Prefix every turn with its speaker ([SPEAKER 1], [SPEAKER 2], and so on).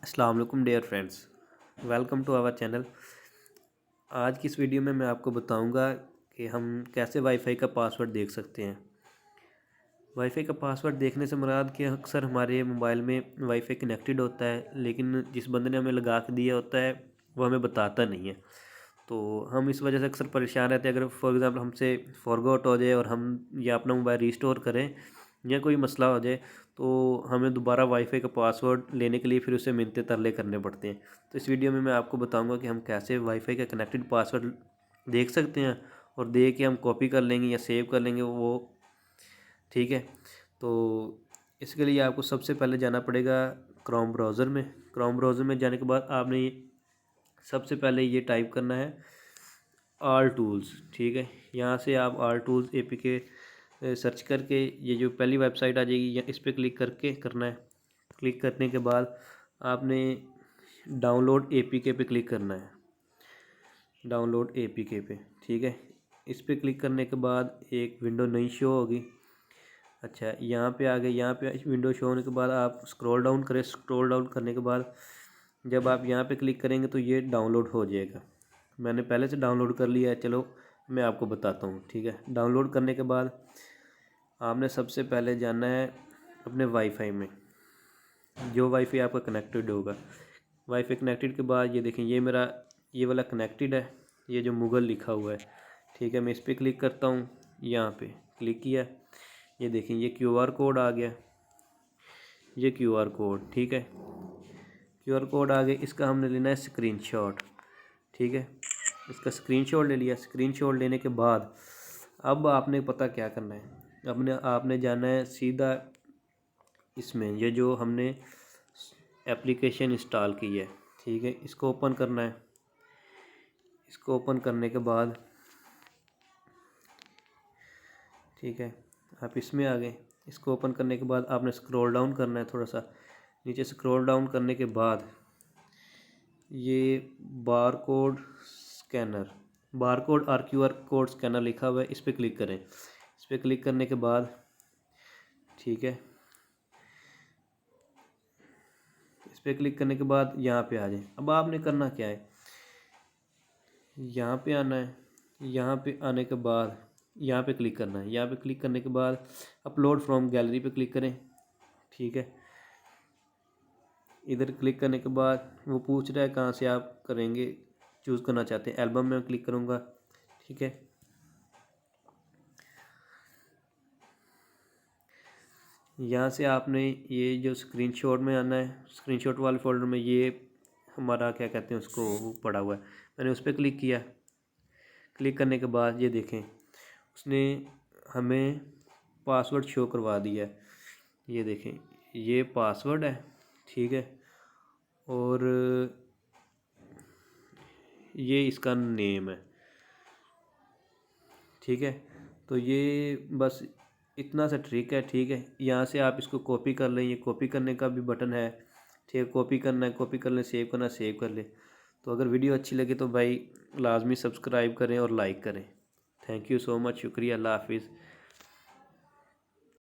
[SPEAKER 1] अस्सलाम वालेकुम dear friends, welcome to our channel. आज की इस वीडियो में मैं आपको बताऊंगा कि हम कैसे वाईफाई का पासवर्ड देख सकते हैं। वाईफाई का पासवर्ड देखने से मुराद कि अक्सर हमारे मोबाइल में वाईफाई कनेक्टेड होता है, लेकिन जिस बंदे ने हमें लगा के दिया होता है वो हमें बताता नहीं है। तो हम इस वजह से अक्सर परेशान रहते हैं। अगर फॉर एग्ज़ाम्पल हमसे फॉरगॉट हो जाए और हम या अपना मोबाइल रिस्टोर करें या कोई मसला हो जाए, तो हमें दोबारा वाईफाई का पासवर्ड लेने के लिए फिर उसे मिन्नतें तरले करने पड़ते हैं। तो इस वीडियो में मैं आपको बताऊंगा कि हम कैसे वाईफाई का कनेक्टेड पासवर्ड देख सकते हैं, और देख के हम कॉपी कर लेंगे या सेव कर लेंगे वो। ठीक है, तो इसके लिए आपको सबसे पहले जाना पड़ेगा क्रोम ब्राउज़र में। क्रोम ब्राउज़र में जाने के बाद आपने सबसे पहले ये टाइप करना है ऑल टूल्स। ठीक है, यहाँ से आप ऑल टूल्स APK सर्च करके ये जो पहली वेबसाइट आ जाएगी या इस पर क्लिक करके करना है। क्लिक करने के बाद आपने डाउनलोड APK पे क्लिक करना है, डाउनलोड APK पे। ठीक है, इस पर क्लिक करने के बाद एक विंडो नई शो होगी। अच्छा, यहाँ पे आ गए। यहाँ पे विंडो शो होने के बाद आप स्क्रॉल डाउन करें। स्क्रॉल डाउन करने के बाद जब आप यहाँ पे क्लिक करेंगे तो ये डाउनलोड हो जाएगा। मैंने पहले से डाउनलोड कर लिया है, चलो मैं आपको बताता हूँ। ठीक है, डाउनलोड करने के बाद आपने सबसे पहले जाना है अपने वाईफाई में, जो वाईफाई आपका कनेक्टेड होगा। वाईफाई कनेक्टेड के बाद ये देखें, ये मेरा ये वाला कनेक्टेड है, ये जो मुगल लिखा हुआ है। ठीक है, मैं इस पर क्लिक करता हूँ। यहाँ पे क्लिक किया, ये देखें ये QR कोड आ गया, ये QR कोड। ठीक है, QR कोड आ गया, इसका हमने लेना है स्क्रीनशॉट। ठीक है, इसका स्क्रीनशॉट ले लिया। स्क्रीनशॉट लेने के बाद अब आपने पता क्या करना है, आपने जाना है सीधा इसमें, ये जो हमने एप्लीकेशन इंस्टॉल की है। ठीक है, इसको ओपन करना है। इसको ओपन करने के बाद ठीक है, आप इसमें आ गए। इसको ओपन करने के बाद आपने स्क्रॉल डाउन करना है, थोड़ा सा नीचे स्क्रॉल डाउन करने के बाद ये बारकोड स्कैनर, बारकोड और QR कोड स्कैनर लिखा हुआ है, इस पर क्लिक करें। इस पर क्लिक करने के बाद ठीक है, इस पर क्लिक करने के बाद यहाँ पे आ जाए। अब आपने करना क्या है, यहाँ पे आना है। यहाँ पे आने के बाद यहाँ पे क्लिक करना है। यहाँ पे क्लिक करने के बाद अपलोड फ्रॉम गैलरी पे क्लिक करें। ठीक है, इधर क्लिक करने के बाद वो पूछ रहा है कहाँ से आप करेंगे, चूज़ करना चाहते हैं। एल्बम में क्लिक करूँगा। ठीक है, यहाँ से आपने ये जो स्क्रीनशॉट में आना है, स्क्रीनशॉट वाले फोल्डर में ये हमारा क्या कहते हैं उसको, वो पड़ा हुआ है। मैंने उस पर क्लिक किया। क्लिक करने के बाद ये देखें, उसने हमें पासवर्ड शो करवा दिया है। ये देखें, ये पासवर्ड है। ठीक है, और ये इसका नेम है। ठीक है, तो ये बस इतना सा ट्रिक है। ठीक है, यहाँ से आप इसको कॉपी कर लें, ये कॉपी करने का भी बटन है। ठीक है, कॉपी करना है कॉपी कर लें, सेव करना है सेव कर लें। तो अगर वीडियो अच्छी लगे तो भाई लाजमी सब्सक्राइब करें और लाइक करें। थैंक यू सो मच, शुक्रिया, अल्लाह हाफिज़।